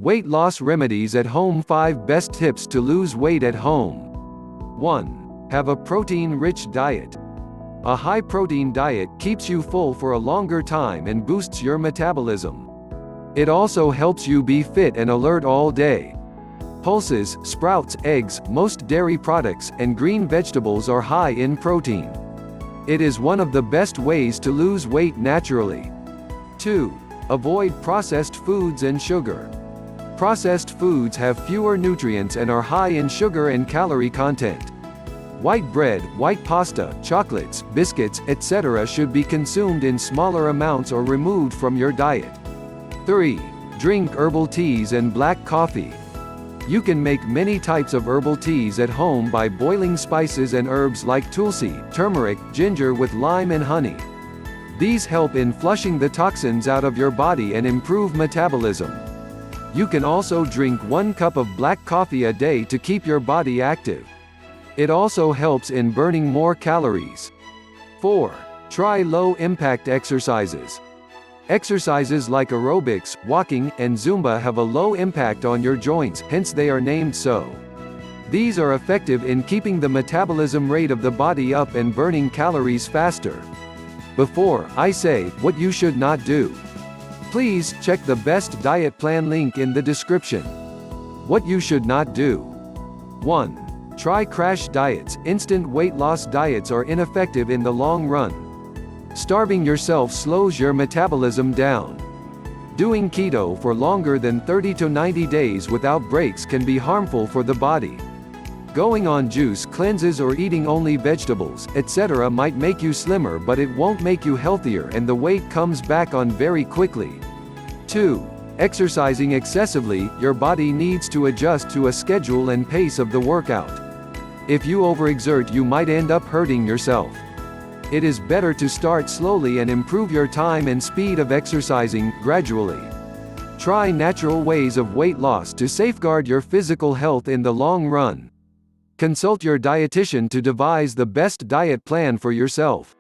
Weight loss remedies at home. 5 best tips to lose weight at home. 1. Have a protein-rich diet. A high-protein diet keeps you full for a longer time and boosts your metabolism. It also helps you be fit and alert all day. Pulses, sprouts, eggs, most dairy products, and green vegetables are high in protein. It is one of the best ways to lose weight naturally. 2. Avoid processed foods and sugar. Processed foods have fewer nutrients and are high in sugar and calorie content. White bread, white pasta, chocolates, biscuits, etc. should be consumed in smaller amounts or removed from your diet. 3. Drink herbal teas and black coffee. You can make many types of herbal teas at home by boiling spices and herbs like tulsi, turmeric, ginger with lime and honey. These help in flushing the toxins out of your body and improve metabolism. You can also drink 1 cup of black coffee a day to keep your body active. It also helps in burning more calories. 4. Try low-impact exercises. Exercises like aerobics, walking, and Zumba have a low impact on your joints, hence they are named so. These are effective in keeping the metabolism rate of the body up and burning calories faster. Before I say what you should not do, please check the best diet plan link in the description. What you should not do. 1. Try crash diets. Instant weight loss diets are ineffective in the long run. Starving yourself slows your metabolism down. Doing keto for longer than 30 to 90 days without breaks can be harmful for the body. Going on juice cleanses or eating only vegetables, etc. might make you slimmer, but it won't make you healthier and the weight comes back on very quickly. 2. Exercising excessively. Your body needs to adjust to a schedule and pace of the workout. If you overexert, you might end up hurting yourself. It is better to start slowly and improve your time and speed of exercising gradually. Try natural ways of weight loss to safeguard your physical health in the long run. Consult your dietitian to devise the best diet plan for yourself.